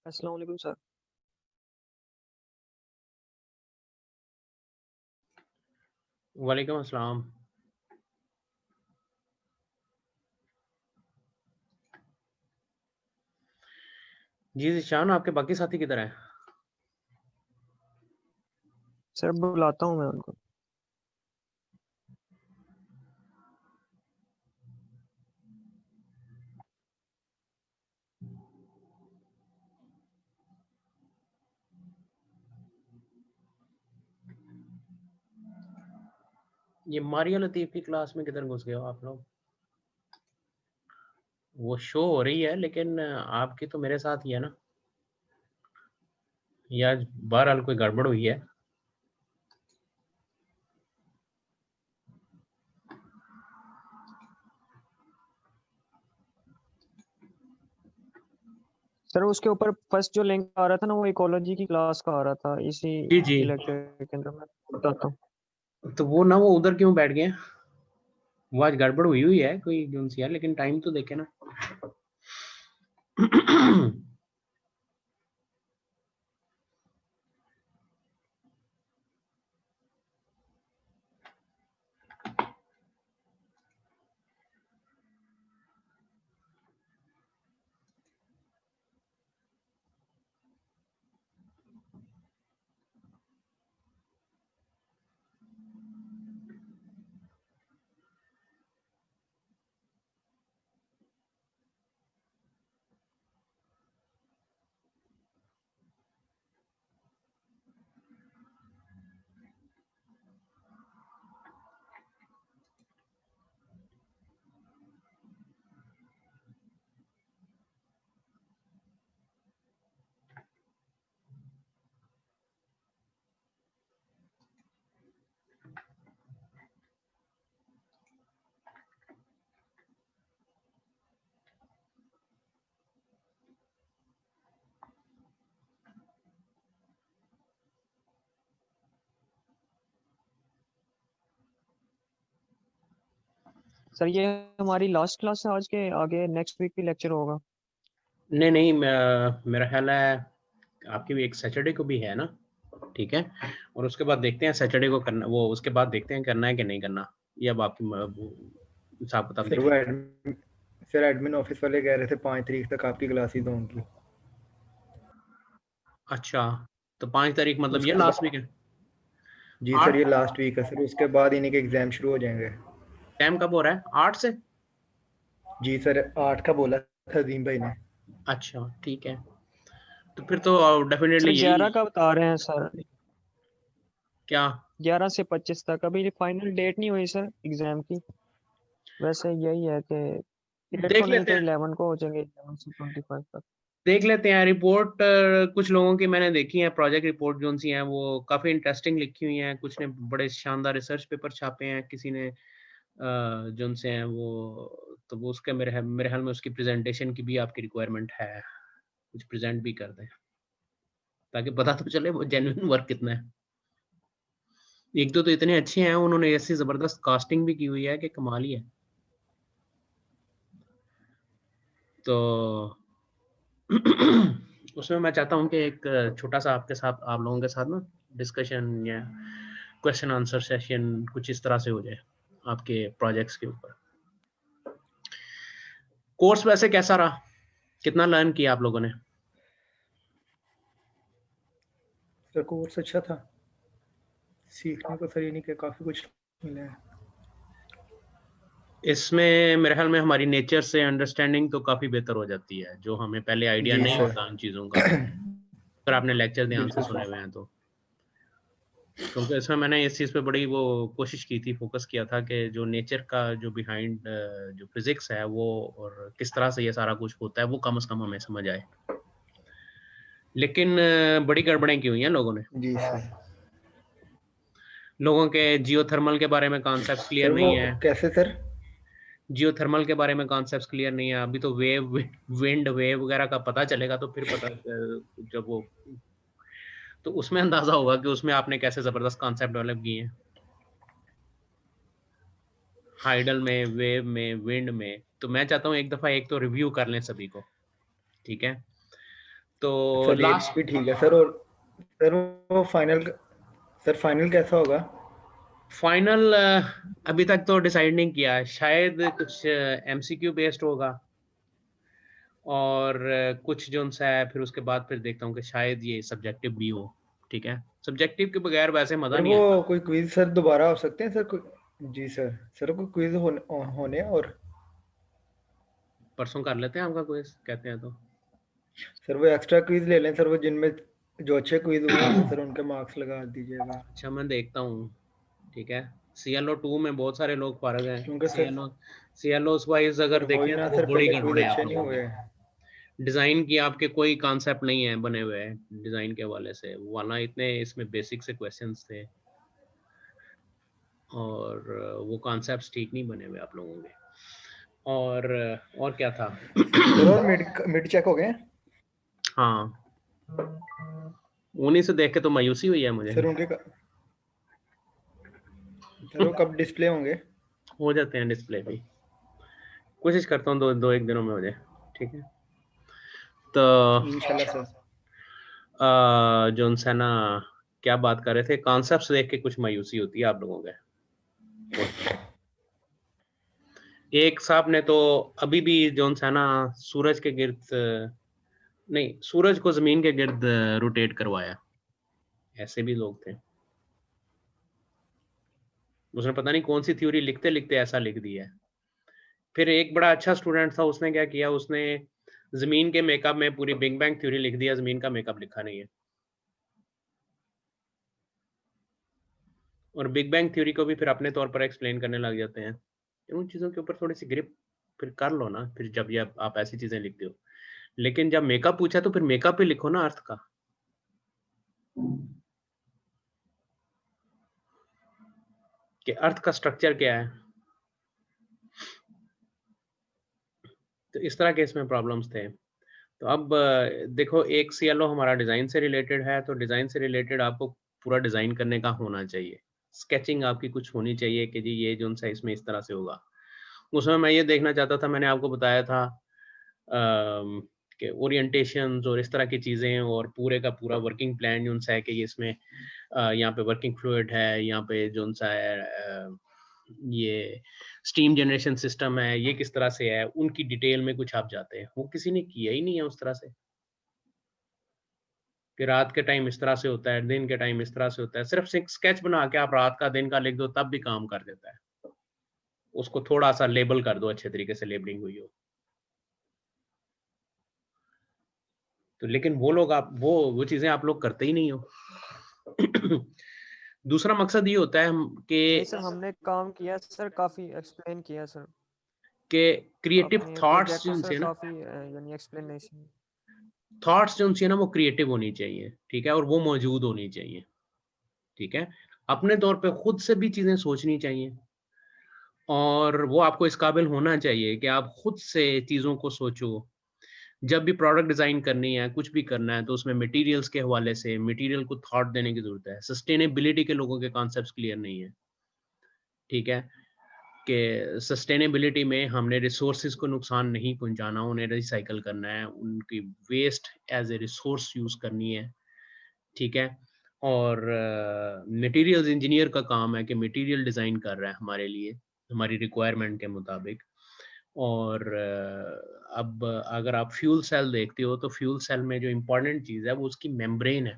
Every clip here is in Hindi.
अस्सलाम वालेकुम सर। वालेकुम अस्सलाम। जी ज़ीशान, आपके बाकी साथी किधर हैं? सर बुलाता हूँ मैं उनको। ये मारिया लतीफ़ की क्लास में किधर घुस गए हो आप लोग? वो शो हो रही है लेकिन आपकी तो मेरे साथ ही है ना? या बहरहाल कोई गड़बड़ हुई है? सर उसके ऊपर फर्स्ट जो लिंक आ रहा था ना वो इकोलॉजी की क्लास का आ रहा था इसी जी, जी। लेक्चर के अंदर। मैं बताता हूँ। तो वो ना वो उधर क्यों बैठ गए? वो आज गड़बड़ हुई है कोई जो-सी है लेकिन टाइम तो देखें ना। सर ये हमारी लास्ट क्लास है आज के, आगे नेक्स्ट वीक भी लेक्चर होगा। नहीं, नहीं मेरा ख़्याल है आपकी भी एक सैटरडे को भी है ना? ठीक है? और उसके बाद देखते हैं सैटरडे को करना वो उसके बाद देखते हैं करना है कि नहीं करना। ये अब आपकी वो हिसाब-किताब सर देख वो लें। सर एडमिन ऑफिस वाले कह रहे थे 5 तारीख तक आपकी क्लासेस होंगी। अच्छा, तो 5 तारीख मतलब ये उसके लास्ट वीक बाद है? जी सर 8 ये लास्ट वीक है सर, उसके बाद इन्हीं के एग्जाम शुरू हो जाएंगे। टाइम कब हो रहा है? 8 से? जी सर 8 का बोला था अजीम भाई ने। अच्छा, ठीक है। तो फिर तो डेफ़िनेटली सर यही 11 का बता रहे हैं सर। क्या? 11 से 25 तक अभी फाइनल डेट नहीं हुई सर एग्जाम की। वैसे यही है कि 8 को देख नहीं लेते तो हैं 11 को हो जाएंगे, 11 से 25 तक। देख लेते हैं रिपोर्ट कुछ लोगों की मैंने देखी है प्रोजेक्ट रिपोर्ट जो-सी हैं वो काफ़ी इंटरेस्टिंग लिखी हुई हैं, कुछ ने बड़े शानदार रिसर्च पेपर छापे हैं, किसी ने जो-से हैं वो तो वो उसके मेरे ख़्याल में उसकी प्रेज़ेंटेशन की भी आपकी रिक्वायरमेंट है, कुछ प्रेज़ेंट भी कर दें, ताकि पता तो चले वो जेन्युइन वर्क कितना है। 1-2 तो इतने अच्छे हैं, उन्होंने ऐसी ज़बरदस्त कास्टिंग भी की हुई है कि कमाल ही है। तो उसमें मैं चाहता हूँ कि एक छोटा-सा आपके साथ आप लोगों के साथ ना डिस्कशन या क्वेश्चन आंसर सेशन कुछ इस तरह से हो जाए, आपके प्रोजेक्ट्स के ऊपर। कोर्स वैसे कैसा रहा? कितना लर्न किया आप लोगों ने? सर कोर्स अच्छा था, सीखने को सर ये नहीं कि काफ़ी कुछ मिला है। इसमें मेरे ख़्याल में हमारी नेचर से अंडरस्टैंडिंग तो काफ़ी बेहतर हो जाती है, जो हमें पहले आइडिया जी नहीं सर होता उन चीज़ों का। अगर आपने लेक्चर ध्यान से बिल्कुल सुने सर। हुए हैं तो। क्योंकि इसमें मैंने इस चीज़ पे बड़ी वो कोशिश की थी, फ़ोकस किया था कि जो नेचर का जो बिहाइंड जो फ़िज़िक्स है वो और किस तरह से ये सारा कुछ होता है, वो कम से कम हमें समझ आए। लेकिन बड़ी गड़बड़ें की हुई हैं लोगों ने। जी सर। लोगों के जियोथर्मल के बारे में कॉन्सेप्ट्स क्लियर सर वो नहीं है। कैसे सर? जियोथर्मल के बारे में कॉन्सेप्ट्स क्लियर नहीं है। अभी तो विंड वेव वगैरह का पता चलेगा तो फिर पता जब वो तो उसमें अंदाज़ा होगा कि उसमें आपने कैसे ज़बरदस्त कॉन्सेप्ट डेवलप किए हैं। हाइडल में, वेव में, विंड में। तो मैं चाहता हूँ एक दफ़ा एक तो रिव्यू कर लें सभी को, ठीक है? तो सर ये लास्ट भी ठीक है सर। और सर वो फाइनल कैसा होगा? फाइनल अभी तक तो डिसाइड नहीं किया है, शायद कुछ एमसीक्यू बेस्ड होगा और कुछ जो सा है, फिर उसके बाद फिर देखता हूँ कि शायद ये सब्जेक्टिव भी हो। ठीक है, सब्जेक्टिव के बगैर वैसे मजा सर नहीं वो आता। कोई क्विज सर दोबारा हो सकते हैं सर? कोई जी सर, सर कोई क्विज होने और परसों कर लेते हैं आपका क्विज, कहते हैं तो। सर वो एक्स्ट्रा क्विज ले लें सर, वो जिनमें जो अच्छे क्विज हुए होंगे सर उनके मार्क्स लगा दीजिएगा। अच्छा मैं देखता हूँ। ठीक है, CLO 2 में बहुत सारे लोग फारग हैं। क्योंकि सर CLOs वाइज सर अगर वही देखें ना तो वो सर, बड़ी पहले क्विज गड़बड़ है आप अच्छे नहीं लोगों की। हुए। डिजाइन की आपके कोई कॉन्सेप्ट नहीं है बने हुए, डिजाइन के हवाले से वाला इतने इसमें बेसिक से क्वेश्चंस थे और वो कॉन्सेप्ट्स ठीक नहीं बने हुए आप लोगों के। और क्या था? सर और मिड चेक हो गए? हाँ, उन्हीं से देख के तो मायूसी हुई है मुझे। सर सर वो कब डिस्प्ले होंगे? हो जाते हैं डिस्प्ले भी, कोशिश करता हूँ दो एक दिनों में हो जाए। ठीक है, तो इंशाल्लाह सर। जोन सा ना, क्या बात कर रहे थे? कॉन्सेप्ट्स देख के कुछ मायूसी होती है आप लोगों के। एक साहब ने तो अभी भी जोन सा ना सूरज के गिर्द नहीं, सूरज को जमीन के गिर्द रोटेट करवाया। ऐसे भी लोग थे। उसने पता नहीं कौन सी थ्योरी लिखते लिखते ऐसा लिख दिया है। फिर एक बड़ा अच्छा स्टूडेंट था, उसने क्या किया, उसने जमीन के मेकअप में पूरी बिग बैंग थ्योरी लिख दिया, जमीन का मेकअप लिखा नहीं है। और बिग बैंग थ्योरी को भी फिर अपने तौर पर एक्सप्लेन करने लग जाते हैं। उन चीज़ों के ऊपर थोड़ी सी ग्रिप फिर कर लो ना, फिर जब ये आप ऐसी चीज़ें लिखते हो। लेकिन जब मेकअप पूछा तो फिर मेकअप पे लिखो ना अर्थ का। कि अर्थ का स्ट्रक्चर क्या है। तो इस तरह के इसमें प्रॉब्लम्स थे। तो अब देखो, एक CLO हमारा डिज़ाइन से रिलेटेड है, तो डिज़ाइन से रिलेटेड आपको पूरा डिज़ाइन करने का होना चाहिए। स्केचिंग आपकी कुछ होनी चाहिए कि जी ये जो सा इसमें इस तरह से होगा। उसमें मैं ये देखना चाहता था, मैंने आपको बताया था कि ओरिएंटेशंस और इस तरह की चीज़ें और पूरे का पूरा वर्किंग प्लान जो सा है कि ये इसमें यहाँ पे वर्किंग फ्लूइड है, यहाँ पे जो सा है ये स्टीम जनरेशन सिस्टम है, ये किस तरह से है, उनकी डिटेल में कुछ आप जाते हैं। वो किसी ने किया ही नहीं है उस तरह से कि रात के टाइम इस तरह से होता है, दिन के टाइम इस तरह से होता है। सिर्फ स्केच बना के आप रात का दिन का लिख दो तब भी काम कर देता है। उसको थोड़ा सा लेबल कर दो, अच्छे तरीके से लेबलिंग हुई हो तो। लेकिन वो लोग आप वो चीजें आप लोग करते ही नहीं हो। दूसरा मकसद ये होता है नहीं कि सर, हमने काम किया सर, काफी एक्सप्लेन किया सर। क्रिएटिव अपने थॉट्स प्रोजेक्ट जो सर है ना, काफी यानी एक्सप्लेनेशन। थॉट्स जो है ना, वो क्रिएटिव होनी चाहिए। ठीक है, और वो मौजूद होनी चाहिए। ठीक है, अपने तौर पे खुद से भी चीजें सोचनी चाहिए और वो आपको इस काबिल होना चाहिए कि आप खुद से चीजों को सोचो। जब भी प्रोडक्ट डिजाइन करनी है, कुछ भी करना है, तो उसमें मटेरियल्स के हवाले से मटेरियल को थॉट देने की जरूरत है। सस्टेनेबिलिटी के लोगों के कॉन्सेप्ट्स क्लियर नहीं है। ठीक है, कि सस्टेनेबिलिटी में हमने रिसोर्सेज को नुकसान नहीं पहुंचाना, उन्हें रिसाइकल करना है, उनकी waste as a resource use करनी है। ठीक है, और मटेरियल्स इंजीनियर का काम है कि मटेरियल डिज़ाइन कर रहा है हमारे लिए, हमारी रिक्वायरमेंट के मुताबिक। और अब अगर आप फ्यूल सेल देखते हो तो फ्यूल सेल में जो इम्पोर्टेंट चीज़ है वो उसकी मेम्ब्रेन है।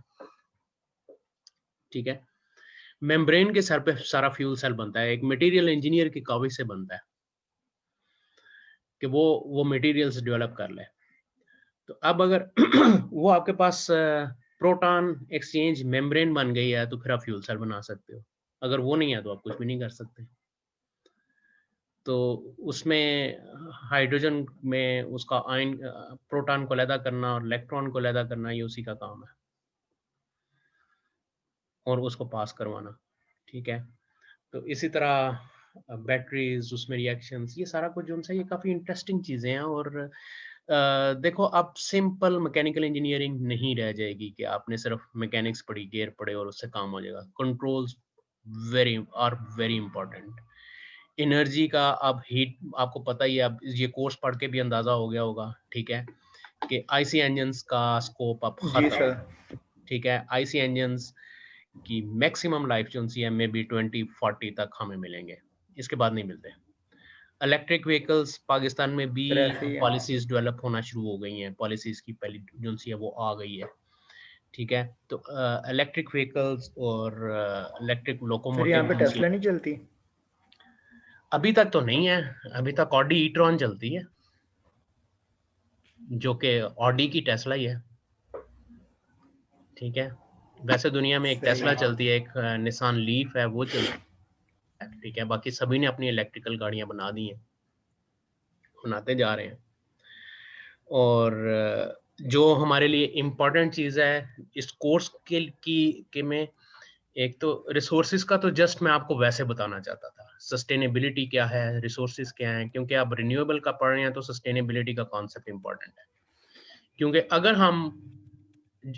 ठीक है, मेम्ब्रेन के सर पे सारा फ्यूल सेल बनता है। एक मटेरियल इंजीनियर की काबिज से बनता है कि वो मटेरियल्स डेवलप कर ले। तो अब अगर वो आपके पास प्रोटॉन एक्सचेंज मेम्ब्रेन बन गई है तो फिर आप फ्यूल सेल बना सकते हो। अगर वो नहीं है तो आप कुछ भी नहीं कर सकते। तो उसमें हाइड्रोजन में उसका आयन प्रोटॉन को अलहदा करना और इलेक्ट्रॉन को अलहदा करना, ये उसी का काम है और उसको पास करवाना। ठीक है, तो इसी तरह बैटरीज, उसमें रिएक्शंस, ये सारा कुछ जो उनसे, ये काफ़ी इंटरेस्टिंग चीज़ें हैं। और देखो, अब सिंपल मैकेनिकल इंजीनियरिंग नहीं रह जाएगी कि आपने सिर्फ मैकेनिक्स पढ़ी, गियर पढ़े और उससे काम हो जाएगा। Controls very important. एनर्जी का अब हीट आपको पता ही है, अब ये कोर्स पढ़ के भी अंदाजा हो गया होगा। ठीक है, कि आईसी इंजन्स का स्कोप अब जी खत्म, सर। ठीक है। आईसी इंजन्स की मैक्सिमम लाइफ जो सी है मे बी 2040 तक हमें मिलेंगे, इसके बाद नहीं मिलते। इलेक्ट्रिक व्हीकल्स पाकिस्तान में भी सर ऐसे ही है। पॉलिसीज डेवलप होना शुरू हो गई हैं, पॉलिसीज की पहली जो सी है वो आ गई है, ठीक है। तो इलेक्ट्रिक व्हीकल्स और इलेक्ट्रिक सर लोकोमोटिव यहाँ पे जो सी टेस्ला नहीं चलती? अभी तक तो नहीं है, अभी तक ऑडी ई-ट्रॉन चलती है जो कि ऑडी की टेस्ला ही है, ठीक है। वैसे दुनिया में एक सही टेस्ला है। चलती है, एक निसान लीफ है वो चलती है, ठीक है। बाकी सभी ने अपनी इलेक्ट्रिकल गाड़ियां बना दी हैं, बनाते जा रहे हैं। और जो हमारे लिए इम्पोर्टेंट चीज़ है इस कोर्स के में, एक तो रिसोर्सेज का तो जस्ट मैं आपको वैसे बताना चाहता था, सस्टेनेबिलिटी क्या है, रिसोर्सेज क्या है, क्योंकि आप रिन्यूएबल का पढ़ रहे हैं तो सस्टेनेबिलिटी का कॉन्सेप्ट इंपॉर्टेंट है। क्योंकि अगर हम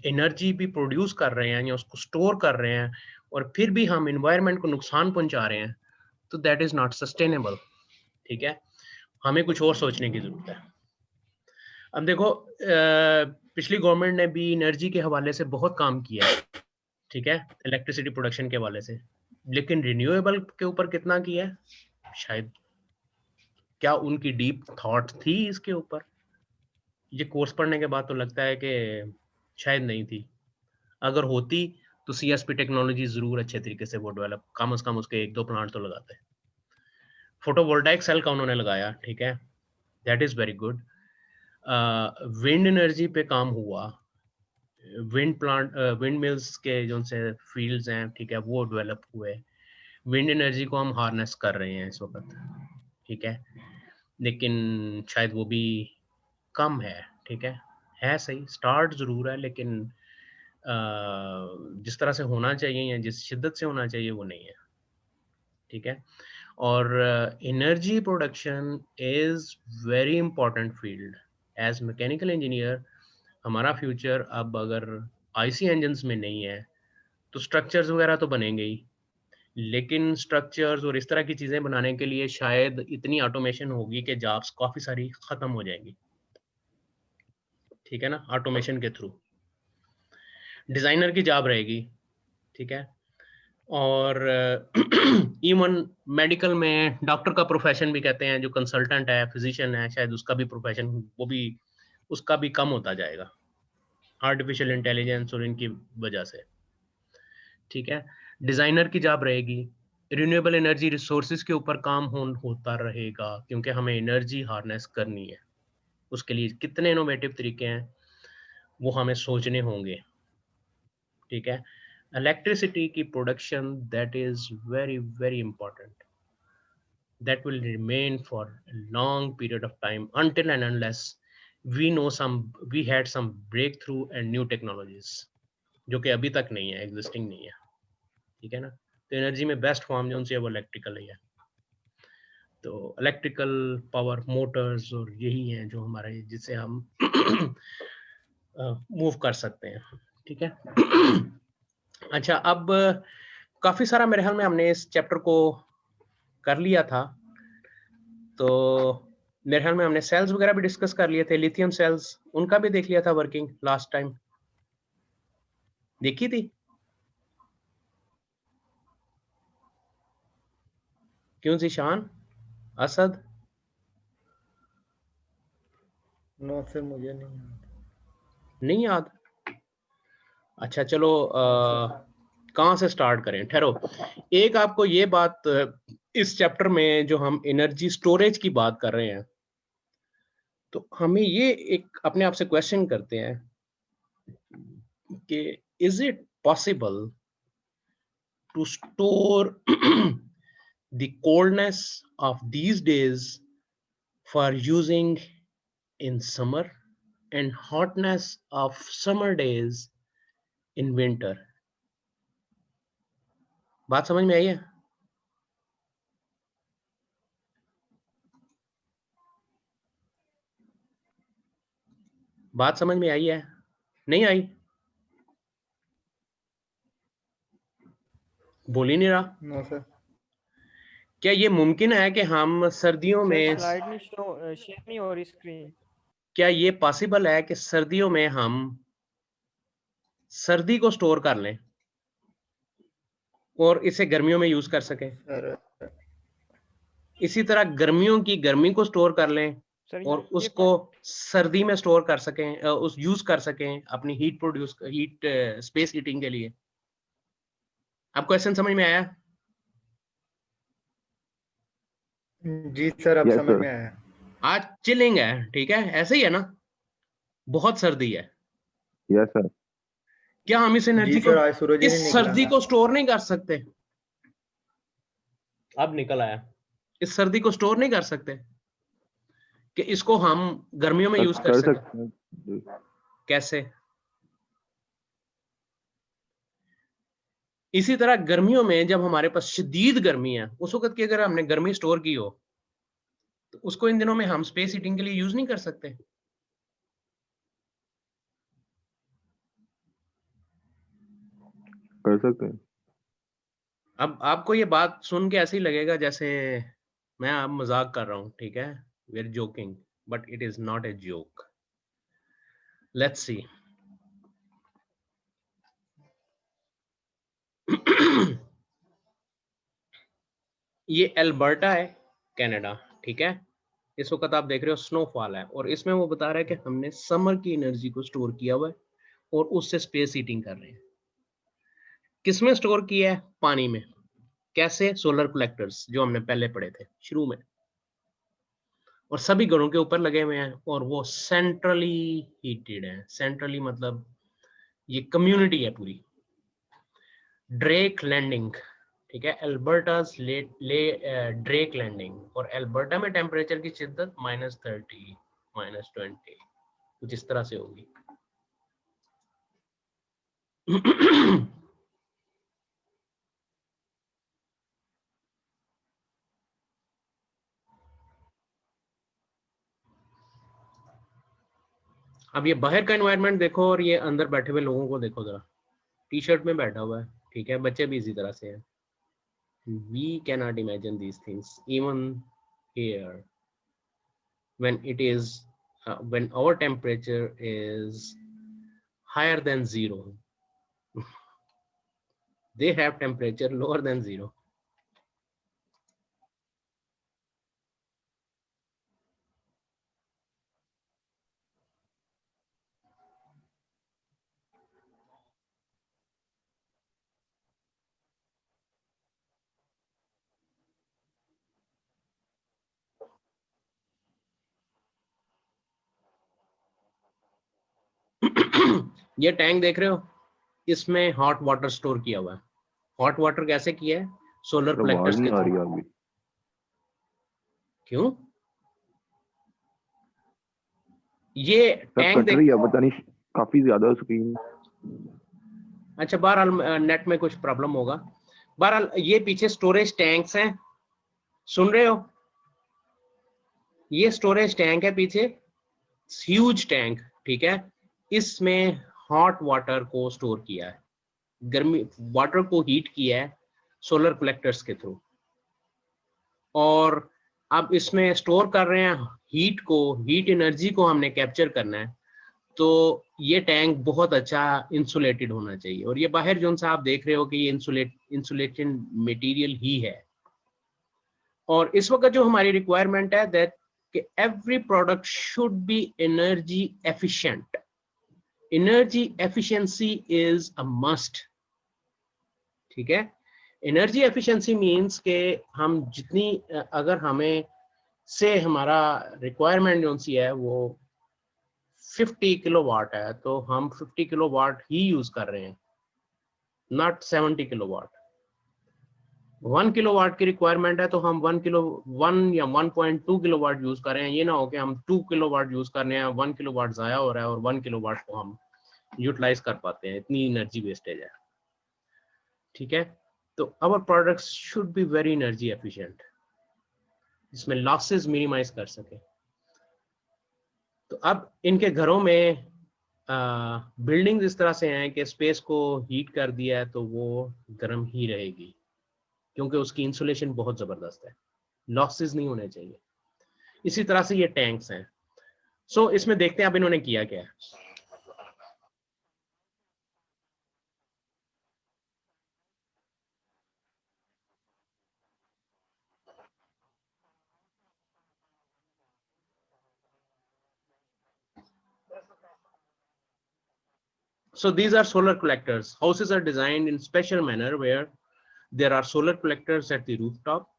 एनर्जी भी प्रोड्यूस कर रहे हैं या उसको स्टोर कर रहे हैं और फिर भी हम इन्वायरमेंट को नुकसान पहुंचा रहे हैं तो दैट इज नॉट सस्टेनेबल, ठीक है। हमें कुछ और सोचने की जरूरत है। अब देखो पिछली गवर्नमेंट ने भी एनर्जी के हवाले से बहुत काम किया है, ठीक है, इलेक्ट्रिसिटी प्रोडक्शन के हवाले से, लेकिन रिन्यूएबल के ऊपर कितना किया है? शायद क्या उनकी डीप थॉट थी इसके ऊपर? ये कोर्स पढ़ने के बाद तो लगता है कि शायद नहीं थी। अगर होती तो सीएसपी टेक्नोलॉजी जरूर अच्छे तरीके से वो डेवलप, कम से कम उसके 1-2 प्लांट तो लगाते। फोटोवोल्टाइक सेल का उन्होंने लगाया, ठीक है, that is very good. Wind energy पे काम हुआ, विंड प्लांट, विंड मिल्स के जो से फील्ड्स हैं, ठीक है, वो डेवलप हुए। विंड एनर्जी को हम हार्नेस कर रहे हैं इस वक्त, ठीक है, लेकिन शायद वो भी कम है, ठीक है सही, स्टार्ट जरूर है, लेकिन जिस तरह से होना चाहिए या जिस शिद्दत से होना चाहिए वो नहीं है, ठीक है। और energy production is very important field. As mechanical engineer हमारा फ्यूचर अब अगर आईसी इंजन्स में नहीं है तो स्ट्रक्चर्स वगैरह तो बनेंगे ही, लेकिन स्ट्रक्चर्स और इस तरह की चीज़ें बनाने के लिए शायद इतनी ऑटोमेशन होगी कि जॉब्स काफ़ी सारी ख़त्म हो जाएंगी, ठीक है ना, ऑटोमेशन के थ्रू। डिज़ाइनर की जॉब रहेगी, ठीक है। और इवन मेडिकल में डॉक्टर का प्रोफेशन भी कहते हैं, जो कंसल्टेंट है, फिजिशियन है, शायद उसका भी प्रोफेशन वो भी उसका भी कम होता जाएगा आर्टिफिशियल इंटेलिजेंस और इनकी वजह से, ठीक है। डिज़ाइनर की जॉब रहेगी, रिन्यूएबल एनर्जी रिसोर्सेज के ऊपर काम होता रहेगा, क्योंकि हमें एनर्जी हार्नेस करनी है। उसके लिए कितने इनोवेटिव तरीके हैं वो हमें सोचने होंगे, ठीक है। इलेक्ट्रिसिटी की production that is very very important, that will remain for a long period of time until and unless we had some breakthrough and new technologies जो कि अभी तक नहीं है, एग्जिस्टिंग नहीं है, ठीक है ना। तो एनर्जी में बेस्ट फॉर्म जो उनसे वो इलेक्ट्रिकल ही है। तो इलेक्ट्रिकल पावर मोटर्स और यही हैं जो हमारे, जिससे हम मूव कर सकते हैं, ठीक है। अच्छा, अब काफी सारा मेरे ख्याल में हमने इस चैप्टर को कर लिया था, तो मेरे ख्याल में हमने सेल्स वगैरह भी डिस्कस कर लिए थे, लिथियम सेल्स उनका भी देख लिया था वर्किंग लास्ट टाइम, देखी थी? क्यों जीशान, असद? नो सर मुझे नहीं याद। नहीं याद? अच्छा चलो, कहाँ से स्टार्ट करें? ठहरो, एक आपको ये बात, इस चैप्टर में जो हम एनर्जी स्टोरेज की बात कर रहे हैं, तो हमें ये एक अपने आप से क्वेश्चन करते हैं कि is it possible to store the coldness of these days for using in summer and hotness of summer days in winter? बात समझ में आई है? बात समझ में आई है? नहीं आई? बोल ही नहीं रहा। No sir. क्या ये मुमकिन है कि हम सर्दियों सर में, स्लाइड नहीं शेयर नहीं हो रही स्क्रीन। क्या ये पॉसिबल है कि सर्दियों में हम सर्दी को स्टोर कर लें और इसे गर्मियों में यूज कर सकें? सर इसी तरह गर्मियों की गर्मी को स्टोर कर लें सर और ये उसको सर्दी में स्टोर कर सकें, उस यूज कर सकें अपनी हीट स्पेस हीटिंग के लिए। आपको क्वेश्चन समझ में आया? जी सर, अब Yes, समझ sir. में आया। आज चिलिंग है, ठीक है, ऐसे ही है ना, बहुत सर्दी है, Yes, sir. क्या हम इस एनर्जी जी को सर, आज सूरज ही इस नहीं निकला सर्दी था। को स्टोर नहीं कर सकते? अब निकल आया, इस सर्दी को स्टोर नहीं कर सकते कि इसको हम गर्मियों में यूज कर सकें? सकते हैं जी। कैसे? इसी तरह गर्मियों में जब हमारे पास शदीद गर्मी है, उस वक्त की अगर हमने गर्मी स्टोर की हो तो उसको इन दिनों में हम स्पेस हीटिंग के लिए यूज नहीं कर सकते? कर सकते हैं। अब आपको ये बात सुन के ऐसे ही लगेगा जैसे मैं अब मजाक कर रहा हूं, ठीक है, we are joking, but it is not a joke. Let's see. ये अल्बर्टा है, कनाडा, ठीक है। इस वक्त आप देख रहे हो स्नोफॉल है और इसमें वो बता रहा है कि हमने समर की एनर्जी को स्टोर किया हुआ है और उससे स्पेस हीटिंग कर रहे हैं। किसमें स्टोर किया है? पानी में। कैसे? सोलर कलेक्टर्स, जो हमने पहले पढ़े थे शुरू में, और सभी घरों के ऊपर लगे हुए हैं और वो सेंट्रली हीटेड है। सेंट्रली मतलब ये कम्युनिटी है पूरी। ड्रेक लैंडिंग, ठीक है, अल्बर्टास ड्रेक लैंडिंग, और अल्बर्टा में टेम्परेचर की शिद्दत -30 -20 कुछ इस तरह से होगी। अब ये बाहर का एनवायरनमेंट देखो और ये अंदर बैठे हुए लोगों को देखो जरा। टी शर्ट में बैठा हुआ है, ठीक है, बच्चे भी इसी तरह से हैं। We cannot imagine these things even here when it is when our temperature is higher than 0. They have temperature lower than 0. ये टैंक देख रहे हो, इसमें हॉट वाटर स्टोर किया हुआ है। हॉट वाटर कैसे किया है? सोलर आवाज कलेक्टर्स नहीं के आ रही थ्रू। आगे। क्यों? ये सर टैंक कट देख, रही है, पता नहीं, काफी ज्यादा स्क्रीन। अच्छा बहरहाल नेट में कुछ प्रॉब्लम होगा। बहरहाल ये पीछे स्टोरेज टैंक्स हैं, सुन रहे हो? ये स्टोरेज टैंक है पीछे, ह्यूज टैंक, ठीक है। इसमें हॉट वाटर को स्टोर किया है, गर्मी वाटर को हीट किया है सोलर कलेक्टर्स के थ्रू, और अब इसमें स्टोर कर रहे हैं हीट को, हीट एनर्जी को हमने कैप्चर करना है। तो ये टैंक बहुत अच्छा इंसुलेटेड होना चाहिए, और ये बाहर जो सा आप देख रहे हो कि ये इंसुलेशन मटेरियल ही है। और इस वक्त जो हमारी रिक्वायरमेंट है दैट कि every product should be energy efficient. Energy efficiency is a must, ठीक है। एनर्जी एफिशिएंसी मींस के हम जितनी अगर हमें से हमारा रिक्वायरमेंट जो सी है वो 50 किलोवाट है तो हम 50 किलोवाट ही यूज कर रहे हैं, नॉट 70 किलोवाट। 1 किलोवाट की रिक्वायरमेंट है तो हम 1 या 1.2 किलोवाट यूज कर रहे हैं। ये ना हो कि हम 2 किलोवाट यूज कर रहे हैं, 1 किलोवाट जाया हो रहा है और 1 किलोवाट को हम यूटिलाइज कर पाते हैं, इतनी एनर्जी वेस्टेज है, ठीक है। तो our products should be very energy efficient, जिसमें लॉसेस मिनिमाइज कर सके। तो अब इनके घरों में बिल्डिंग इस तरह से हैं कि स्पेस को हीट कर दिया है तो वो गर्म ही रहेगी, क्योंकि उसकी इंसुलेशन बहुत जबरदस्त है, लॉसेस नहीं होने चाहिए। इसी तरह से ये टैंक्स हैं, सो इसमें देखते हैं अब इन्होंने किया क्या है। So these are solar collectors. Houses are designed in special manner where there are solar collectors at the rooftop,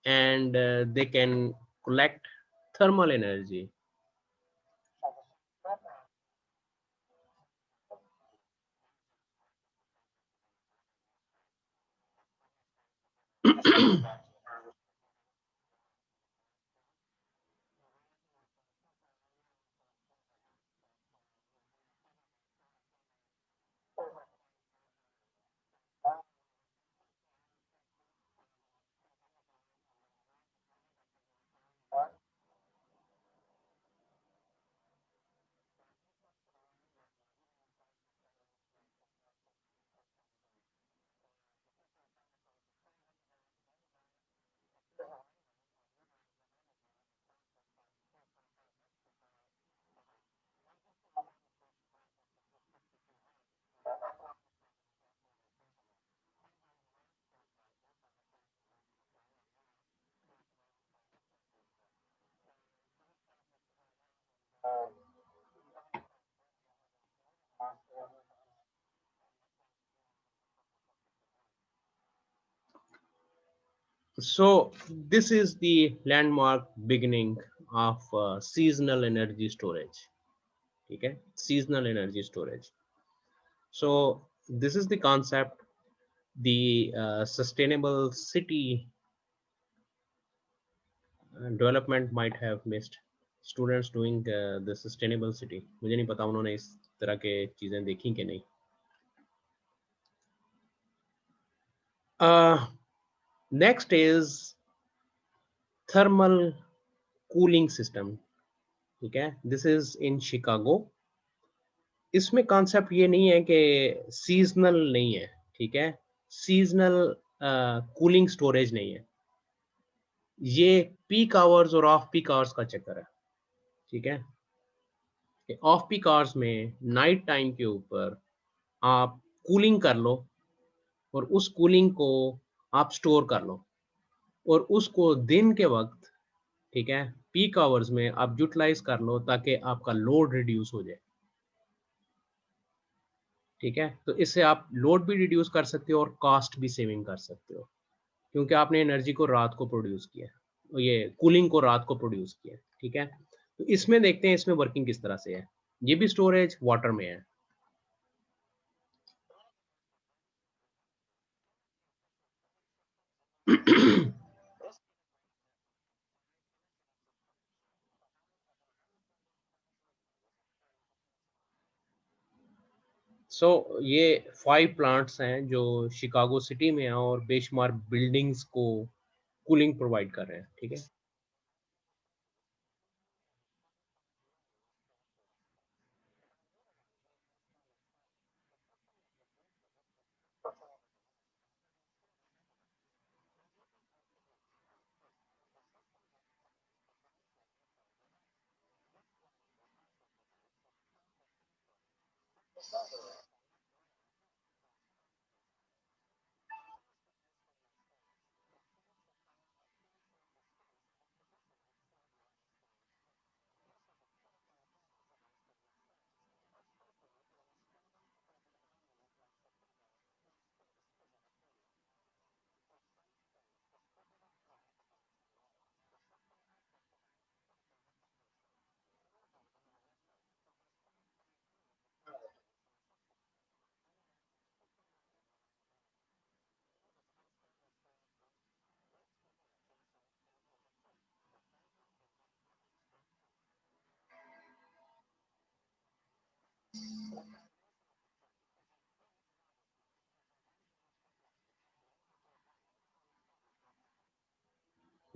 and they can collect thermal energy. So this is the landmark beginning of seasonal energy storage. Okay, seasonal energy storage. So this is the concept the sustainable city development might have missed. Students doing the sustainable city. मुझे नहीं पता उन्होंने इस तरह के चीजें देखी कि नहीं. Next is thermal cooling system. ठीक है, this is in Chicago. इसमें कॉन्सेप्ट ये नहीं है कि सीजनल नहीं है, ठीक है, सीजनल कूलिंग स्टोरेज नहीं है, ये पीक आवर्स और ऑफ पीक आवर्स का चक्कर है, ठीक है। ऑफ पीक आवर्स में नाइट टाइम के ऊपर आप कूलिंग कर लो और उस कूलिंग को आप स्टोर कर लो और उसको दिन के वक्त, ठीक है, पीक आवर्स में आप यूटिलाइज कर लो ताकि आपका लोड रिड्यूस हो जाए, ठीक है। तो इससे आप लोड भी रिड्यूस कर सकते हो और कॉस्ट भी सेविंग कर सकते हो, क्योंकि आपने एनर्जी को रात को प्रोड्यूस किया, ये कूलिंग को रात को प्रोड्यूस किया, ठीक है। तो इसमें देखते हैं इसमें वर्किंग किस तरह से है। ये भी स्टोरेज वाटर में है। सो ये 5 प्लांट्स हैं जो शिकागो सिटी में हैं और बेशुमार बिल्डिंग्स को कूलिंग प्रोवाइड कर रहे हैं, ठीक है।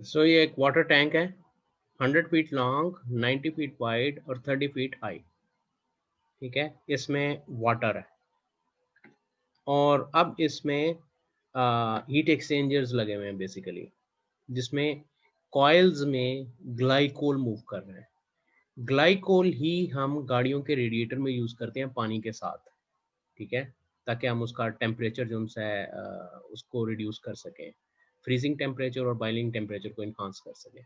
सो ये एक वाटर टैंक है, 100 फीट लॉन्ग, 90 फीट वाइड और 30 फीट हाई, ठीक है। इसमें वाटर है और अब इसमें हीट एक्सचेंजर्स लगे हुए हैं बेसिकली, जिसमें कॉइल्स में ग्लाइकोल मूव कर रहे हैं। ग्लाइकोल ही हम गाड़ियों के रेडिएटर में यूज़ करते हैं पानी के साथ, ठीक है? ताकि हम उसका टेम्परेचर जो उनसे है उसको रिड्यूस कर सकें, फ्रीजिंग टेम्परेचर और बॉइलिंग टेम्परेचर को इन्हांस कर सकें।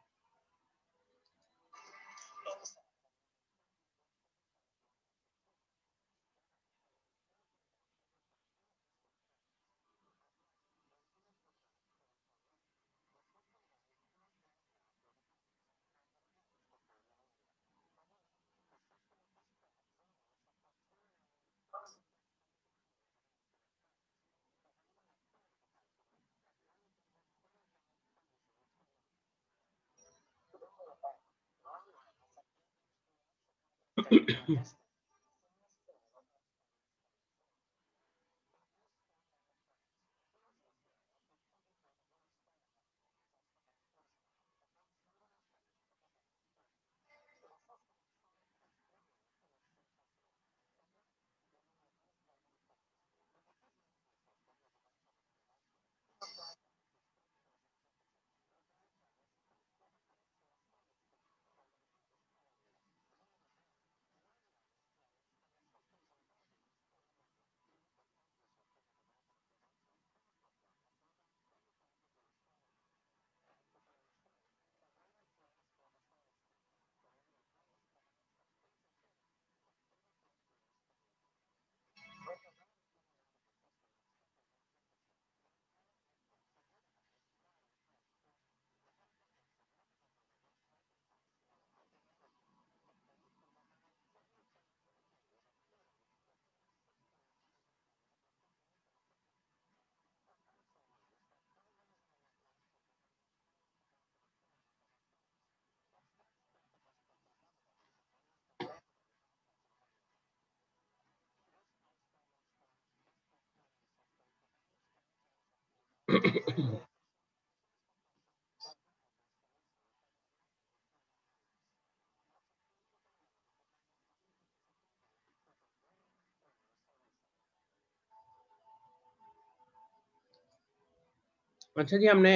अच्छा जी, हमने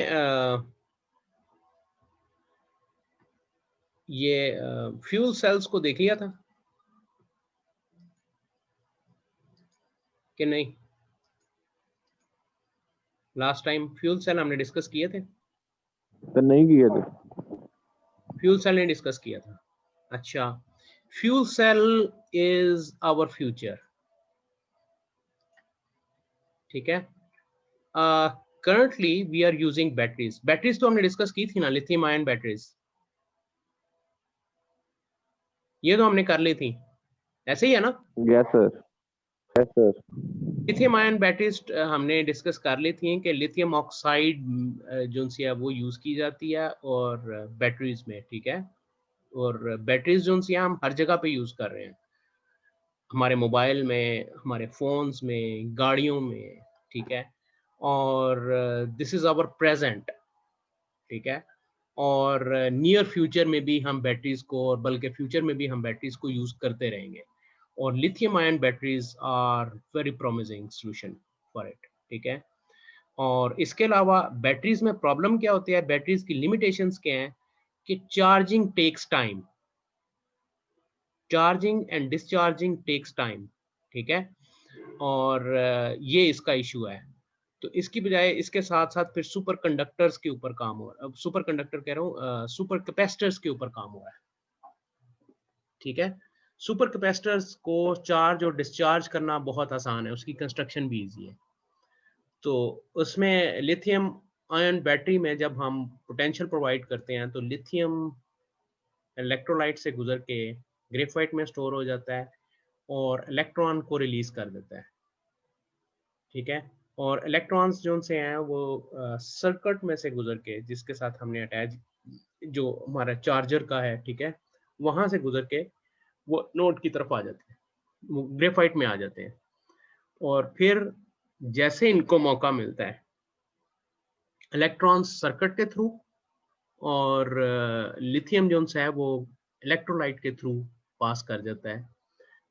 ये फ्यूल सेल्स को देख लिया था कि नहीं? लास्ट टाइम फ्यूल सेल हमने डिस्कस किए थे। तो नहीं किए थे। फ्यूल सेल ने डिस्कस किया था। अच्छा, fuel cell is our future, ठीक है? Currently we are using batteries. Batteries तो हमने डिस्कस की थी ना, लिथियम आयन बैटरीज, ये तो हमने कर ली थी, ऐसे ही है ना? Yes sir, yes sir. Lithium ion batteries हमने डिस्कस कर ली थी कि लिथियम ऑक्साइड जो सी है वो यूज की जाती है और बैटरीज में, ठीक है? और बैटरीज जो सी हम हर जगह पे यूज कर रहे हैं, हमारे मोबाइल में, हमारे फोन्स में, गाड़ियों में, ठीक है? और दिस इज आवर प्रेजेंट, ठीक है? और नियर फ्यूचर में भी हम बैटरीज को, और बल्कि फ्यूचर में भी हम बैटरीज को यूज करते रहेंगे, और lithium ion batteries are very promising solution for it, ठीक है? और इसके अलावा बैटरीज में प्रॉब्लम क्या होती है, बैटरीज की लिमिटेशंस क्या हैं कि charging takes time, charging and discharging takes time, ठीक है? और ये इसका इशू है। तो इसकी बजाय इसके साथ-साथ फिर सुपर कंडक्टर्स के ऊपर काम हो रहा है। अब सुपर कंडक्टर कह रहा हूँ, सुपर कैपेसिटर्स के ऊपर काम हो रहा है, ठीक है? सुपर कैपेसिटर्स को चार्ज और डिस्चार्ज करना बहुत आसान है, उसकी कंस्ट्रक्शन भी ईज़ी है। तो उसमें लिथियम आयन बैटरी में जब हम पोटेंशियल प्रोवाइड करते हैं, तो लिथियम इलेक्ट्रोलाइट से गुज़र के ग्रेफाइट में स्टोर हो जाता है और इलेक्ट्रॉन को रिलीज़ कर देता है, ठीक है? और इलेक्ट्रॉन्स जो से हैं वो सर्किट में से गुज़र के, जिसके साथ हमने अटैच जो हमारा चार्जर का है, ठीक है? वहाँ से गुज़र के वो नोड की तरफ आ जाते हैं, वो ग्रेफाइट में आ जाते हैं। और फिर जैसे इनको मौका मिलता है, इलेक्ट्रॉन्स सर्किट के थ्रू और लिथियम जो है वो इलेक्ट्रोलाइट के थ्रू पास कर जाता है,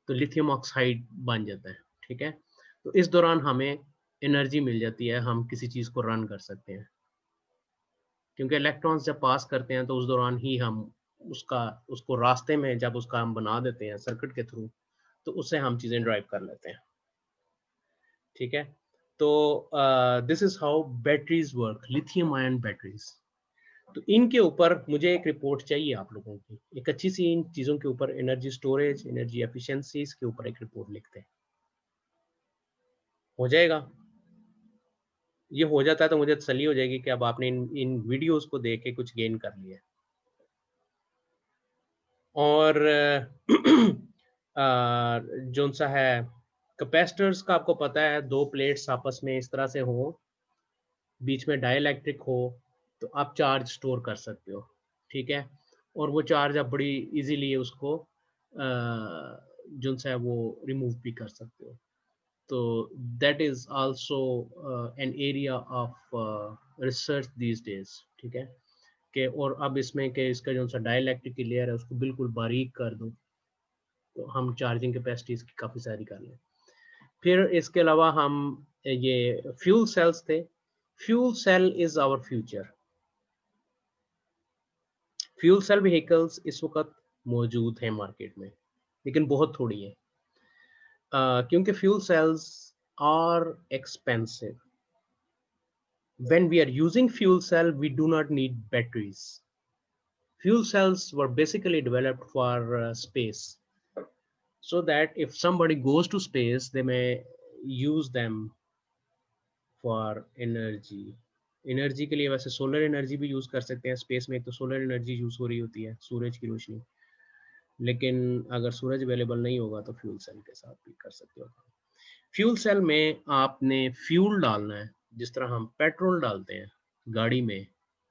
तो लिथियम ऑक्साइड बन जाता है, ठीक है? तो इस दौरान हमें एनर्जी मिल जाती है, हम किसी चीज़ को रन कर सकते हैं, क्योंकि इलेक्ट्रॉन्स जब पास करते हैं तो उस दौरान ही हम उसको रास्ते में जब उसका हम बना देते हैं सर्किट के थ्रू, तो उससे हम चीज़ें ड्राइव कर लेते हैं, ठीक है। तो this is how batteries work, lithium ion batteries. तो इनके ऊपर मुझे एक रिपोर्ट चाहिए आप लोगों की, एक अच्छी सी इन चीज़ों के ऊपर, एनर्जी स्टोरेज, एनर्जी एफिशिएंसीज के ऊपर एक रिपोर्ट लिखते हैं। हो जाएगा? ये हो जाता है तो मुझे तसल्ली हो जाएगी कि अब आपने इन वीडियोस को देख के कुछ गेन कर लिया। और जोन सा है कैपेसिटर्स का, आपको पता है 2 प्लेट्स आपस में इस तरह से हो, बीच में डाइलेक्ट्रिक हो, तो आप चार्ज स्टोर कर सकते हो, ठीक है। और वो चार्ज आप बड़ी इजीली उसको जोन सा है वो रिमूव भी कर सकते हो। तो that is also an area of research these days, ठीक है। कि और अब इसमें कि इसका जो सा डाइलेक्ट्रिक की लेयर है उसको बिल्कुल बारीक कर दूं, तो हम चार्जिंग कैपेसिटीज की काफ़ी सारी कर लें। फिर इसके अलावा हम ये फ्यूल सेल्स थे, fuel cell is our future. Fuel cell vehicles इस वक्त मौजूद हैं मार्केट में, लेकिन बहुत थोड़ी है, क्योंकि fuel cells are expensive. When we are using fuel cell, we do not need batteries. Fuel cells were basically developed for space, so that if somebody goes to space, they may use them for energy. Energy के लिए वैसे सोलर एनर्जी भी यूज कर सकते हैं स्पेस में, एक तो सोलर एनर्जी यूज हो रही होती है, सूरज की रोशनी, लेकिन अगर सूरज अवेलेबल नहीं होगा तो फ्यूल सेल के साथ भी कर सकते हो। फ्यूल सेल में आपने फ्यूल डालना है, जिस तरह हम पेट्रोल डालते हैं गाड़ी में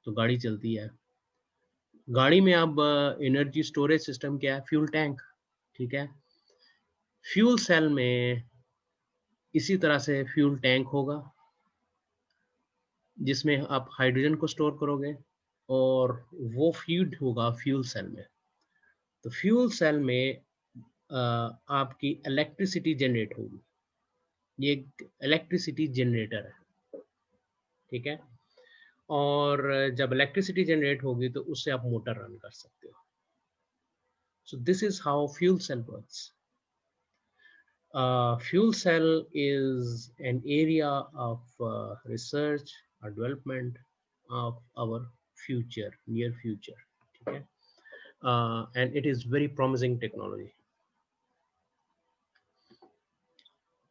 तो गाड़ी चलती है। गाड़ी में अब एनर्जी स्टोरेज सिस्टम क्या है? फ्यूल टैंक, ठीक है। फ्यूल सेल में इसी तरह से फ्यूल टैंक होगा, जिसमें आप हाइड्रोजन को स्टोर करोगे और वो फीड होगा फ्यूल सेल में। तो फ्यूल सेल में आपकी इलेक्ट्रिसिटी जनरेट होगी, ये इलेक्ट्रिसिटी जनरेटर है, ठीक है। और जब इलेक्ट्रिसिटी जनरेट होगी तो उससे आप मोटर रन कर सकते हो। So this is how fuel cell works. Fuel cell is an area of research or development of our future, near future, ठीक है। And it is very promising technology.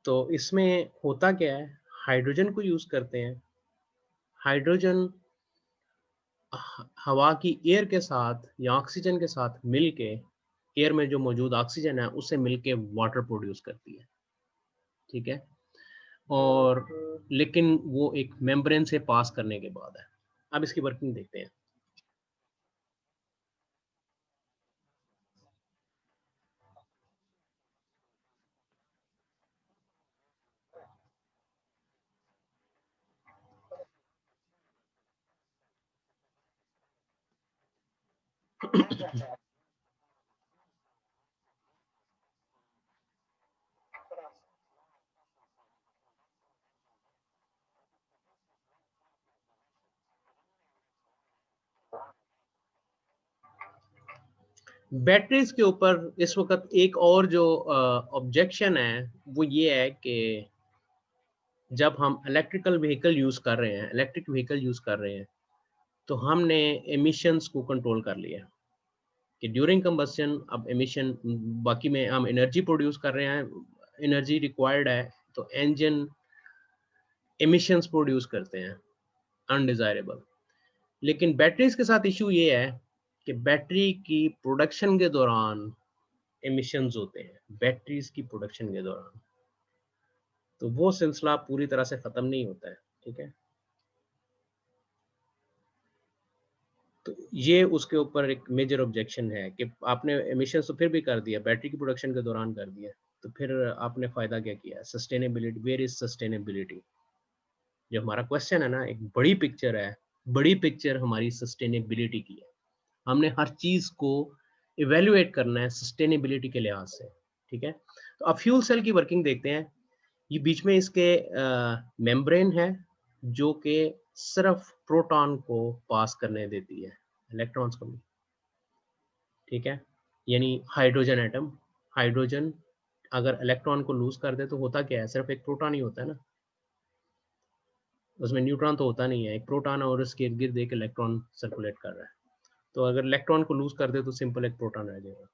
तो इसमें होता क्या है, हाइड्रोजन को यूज करते हैं। हाइड्रोजन हवा की एयर के साथ या ऑक्सीजन के साथ मिलके, एयर में जो मौजूद ऑक्सीजन है उससे मिलके वाटर प्रोड्यूस करती है, ठीक है। और लेकिन वो एक मेम्ब्रेन से पास करने के बाद है। अब इसकी वर्किंग देखते हैं। बैटरीज के ऊपर इस वक्त एक और जो ऑब्जेक्शन है वो ये है कि जब हम इलेक्ट्रिकल व्हीकल यूज कर रहे हैं, इलेक्ट्रिक व्हीकल यूज कर रहे हैं, तो हमने एमिशंस को कंट्रोल कर लिया कि ड्यूरिंग कंबस्शन अब एमिशन, बाकी में हम एनर्जी प्रोड्यूस कर रहे हैं, एनर्जी रिक्वायर्ड है, तो इंजन एमिशंस प्रोड्यूस करते हैं अनडिजायरेबल। लेकिन बैटरीज के साथ इशू ये है कि बैटरी की प्रोडक्शन के दौरान एमिशंस होते हैं, बैटरीज की प्रोडक्शन के दौरान, तो वो सिलसिला पूरी तरह से खत्म नहीं होता है, ठीक है। तो ये उसके ऊपर एक मेजर ऑब्जेक्शन है कि आपने एमिशन तो फिर भी कर दिया, बैटरी की प्रोडक्शन के दौरान कर दिया, तो फिर आपने फायदा क्या किया? Sustainability, where is sustainability? जो हमारा क्वेश्चन है ना, एक बड़ी पिक्चर है, बड़ी पिक्चर हमारी सस्टेनेबिलिटी की है। हमने हर चीज को इवेल्युएट करना है सस्टेनेबिलिटी के लिहाज से, ठीक है। तो अब फ्यूल सेल की वर्किंग देखते हैं। ये बीच में इसके मेम्ब्रेन है जो कि सिर्फ प्रोटॉन को पास करने देती है, इलेक्ट्रॉन्स को नहीं। ठीक है, यानी हाइड्रोजन एटम, हाइड्रोजन अगर इलेक्ट्रॉन को लूज़ कर दे तो होता क्या है? सिर्फ़ एक प्रोटॉन ही होता है ना, उसमें न्यूट्रॉन तो होता नहीं है, एक प्रोटॉन और उसके इर्द-गिर्द एक इलेक्ट्रॉन सर्कुलेट कर रहा है। तो अगर इलेक्ट्रॉन को लूज़ कर दे तो सिंपल एक प्रोटॉन रह जाएगा।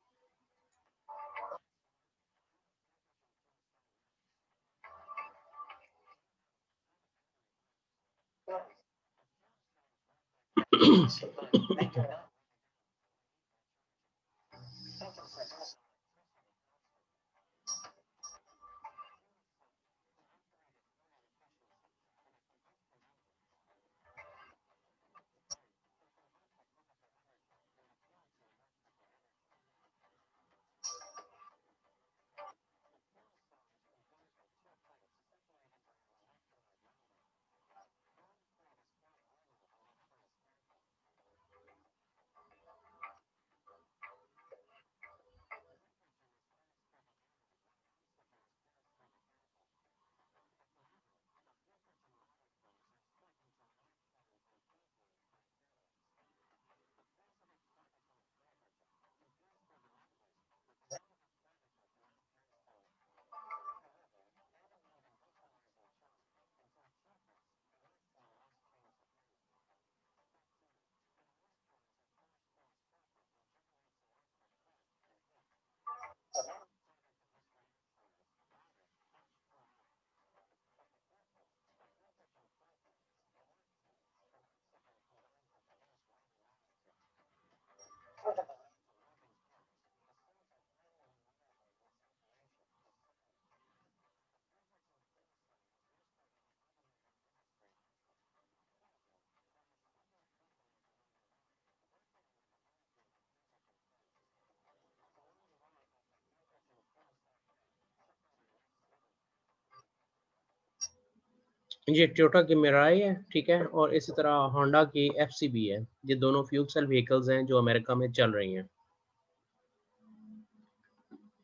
ये टोयोटा की मिराई है, ठीक है? और इसी तरह होंडा की एफसीबी है। ये दोनों फ्यूल सेल व्हीकल्स हैं जो अमेरिका में चल रही हैं।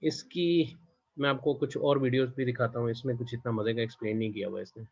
इसकी मैं आपको कुछ और वीडियोज़ भी दिखाता हूँ, इसमें कुछ इतना मज़े का एक्सप्लेन नहीं किया हुआ इसने।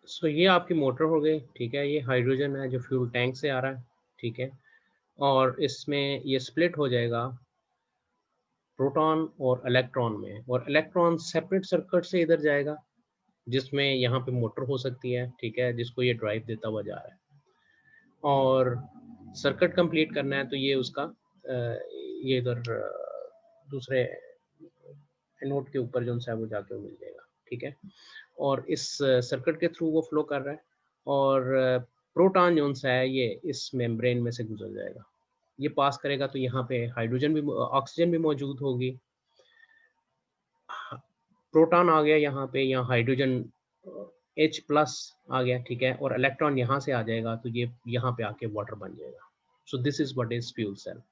सो ये आपकी मोटर हो गई, ठीक है। ये हाइड्रोजन है जो फ्यूल टैंक से आ रहा है, ठीक है। और इसमें ये स्प्लिट हो जाएगा प्रोटॉन और इलेक्ट्रॉन में, और इलेक्ट्रॉन सेपरेट सर्किट से इधर जाएगा, जिसमें यहाँ पे मोटर हो सकती है, ठीक है, जिसको ये ड्राइव देता हुआ जा रहा है। और सर्किट कंप्लीट करना है तो ये उसका ये इधर दूसरे एनोड के ऊपर जो है वो जाके वो मिल जाएगा, ठीक है। और इस सर्किट के थ्रू वो फ्लो कर रहा है, और प्रोटॉन जो है ये इस मेम्ब्रेन में से गुजर जाएगा, ये पास करेगा तो यहाँ पे हाइड्रोजन भी, ऑक्सीजन भी मौजूद होगी। प्रोटॉन आ गया यहाँ पे, यहाँ हाइड्रोजन H प्लस आ गया, ठीक है, और इलेक्ट्रॉन यहाँ से आ जाएगा तो ये यहाँ पे आके वाटर बन जाएगा। So this is what is fuel cell.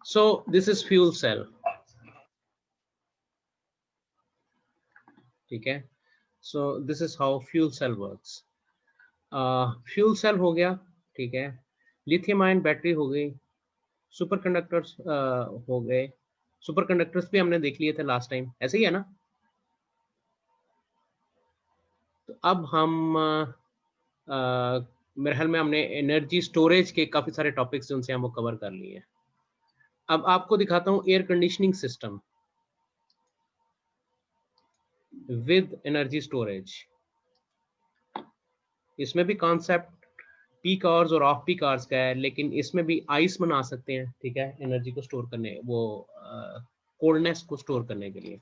So this is fuel cell, ठीक है। So this is how fuel cell works. Fuel cell हो गया, ठीक है। लिथियम आयन बैटरी हो गई, सुपर कंडक्टर्स हो गए। सुपर कंडक्टर्स भी हमने देख लिए थे लास्ट टाइम, ऐसे ही है ना। तो अब हम मेरे ख्याल में हमने एनर्जी स्टोरेज के काफी सारे टॉपिक्स जो उनसे हम वो कवर कर लिए हैं। अब आपको दिखाता हूँ air conditioning system with energy storage. इसमें भी कॉन्सेप्ट पीक आवर्स और ऑफ पीक आवर्स का है, लेकिन इसमें भी आइस बना सकते हैं, ठीक है, एनर्जी को स्टोर करने, वो कोल्डनेस को स्टोर करने के लिए।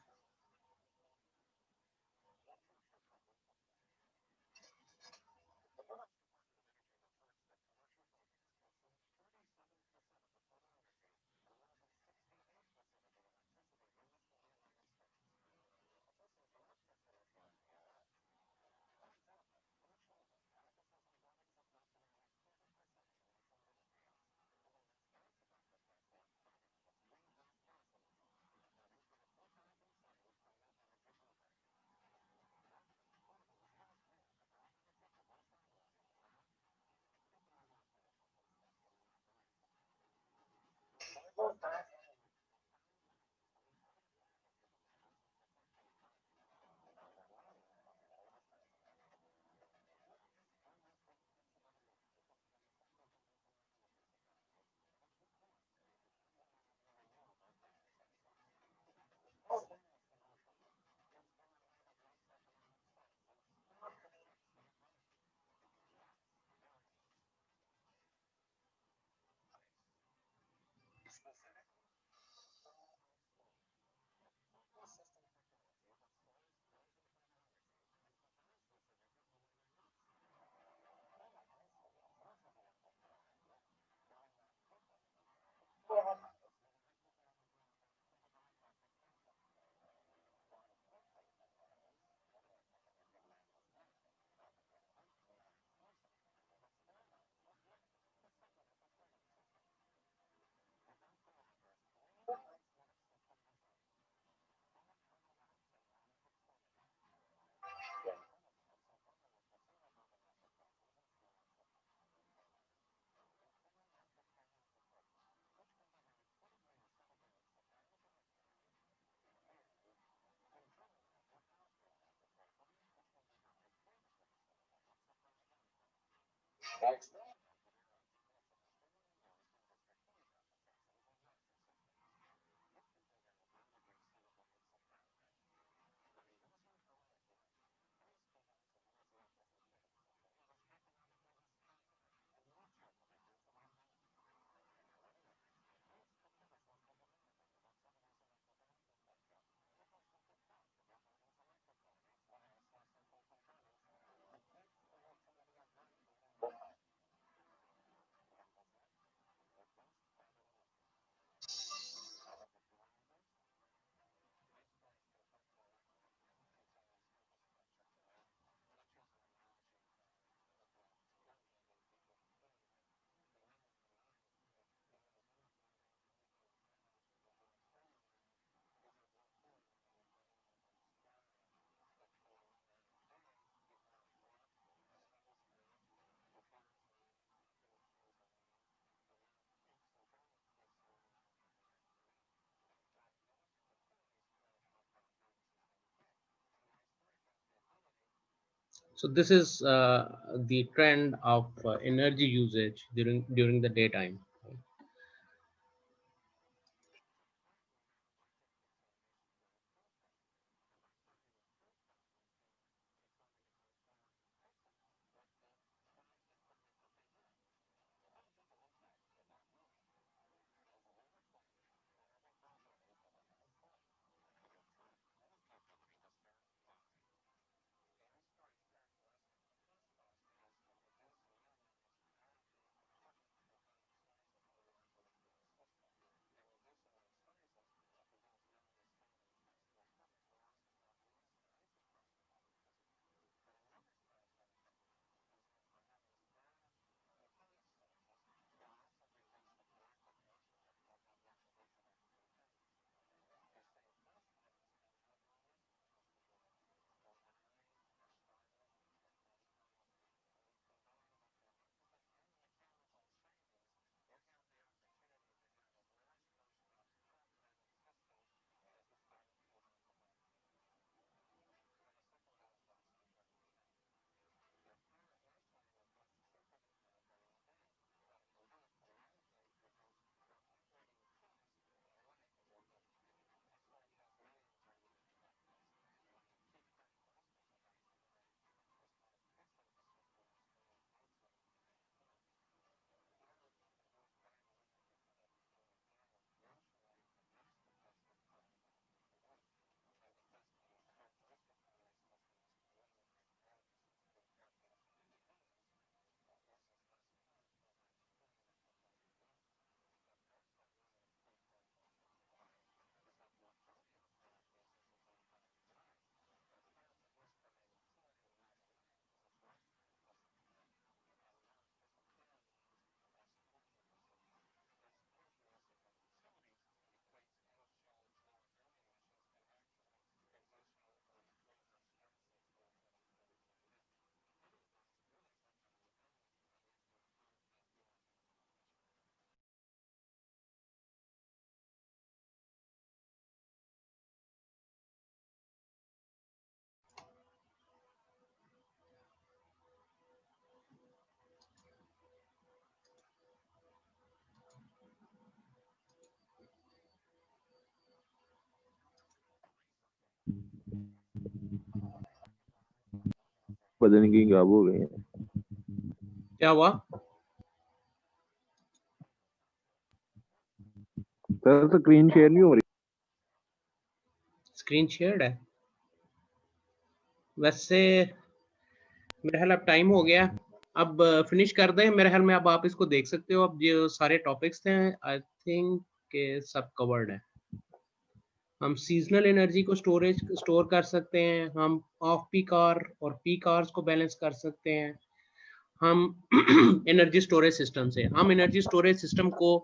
So this is the trend of energy usage during the daytime. पता नहीं कहीं गायब हो गए हैं। क्या हुआ? सर स्क्रीन शेयर नहीं हो रही। स्क्रीन शेयर्ड है वैसे। मेरे ख्याल अब टाइम हो गया, अब फिनिश कर दें। मेरे ख्याल में अब आप इसको देख सकते हो। अब जो सारे टॉपिक्स थे आई थिंक के सब कवर्ड है। हम सीजनल एनर्जी को स्टोर कर सकते हैं, हम ऑफ पीक आवर और पीक आवर्स को बैलेंस कर सकते हैं। हम एनर्जी स्टोरेज सिस्टम से हम एनर्जी स्टोरेज सिस्टम को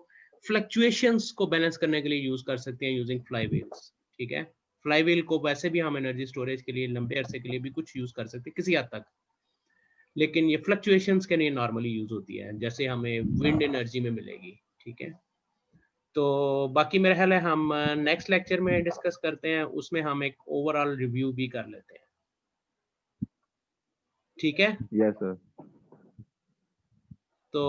फ्लक्चुएशंस को बैलेंस करने के लिए यूज कर सकते हैं यूजिंग फ्लाईव्हील्स। ठीक है, फ्लाईव्हील को वैसे भी हम एनर्जी स्टोरेज के लिए लंबे अरसे के लिए भी कुछ यूज कर सकते हैं किसी हद तक, लेकिन ये फ्लक्चुएशंस के लिए नॉर्मली यूज होती है, जैसे हमें विंड एनर्जी में मिलेगी। ठीक है, तो बाकी मेरा ख्याल है हम नेक्स्ट लेक्चर में डिस्कस करते हैं, उसमें हम एक ओवरऑल रिव्यू भी कर लेते हैं। ठीक है, यस सर। तो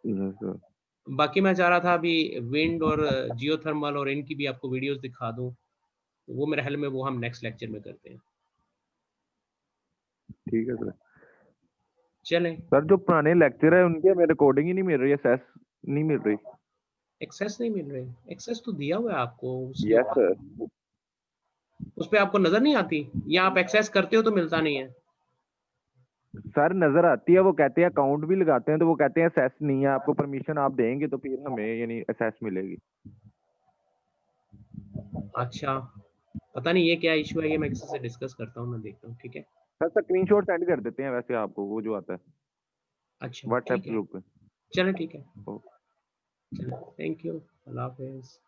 यस सर। बाकी मैं चाह रहा था अभी विंड और जियोथर्मल और इनकी भी आपको वीडियोस दिखा दूं, तो वो मेरे ख्याल में वो हम नेक्स्ट लेक्चर में करते हैं। ठीक है सर। चलें, सर जो पुराने लेक्चर है उनके हमें रिकॉर्डिंग ही नहीं मिल रही है, सेस नहीं मिल रही। एक्सेस नहीं मिल रही? एक्सेस तो दिया हुआ है आपको उसके यस ऊपर, सर। उस पे आपको नजर नहीं आती, या आप एक्सेस करते हो तो मिलता नहीं है? सर नजर आती है, वो कहते हैं अकाउंट भी लगाते हैं तो वो कहते हैं एसेस नहीं है, आपको परमिशन आप देंगे तो फिर हमें यानी एसेस मिलेगी। अच्छा, पता नहीं ये क्या इशू है, ये मैं किसी से डिस्कस करता हूँ, मैं देखता हूँ। ठीक है, सर स्क्रीनशॉट सेंड कर देते हैं वैसे आपको, वो जो आता है अच्छा व्हाट्सएप ठीक है, ग्रुप पे। चलो ठीक है, ओ। चलो थैंक यू, अल्लाह हाफिज।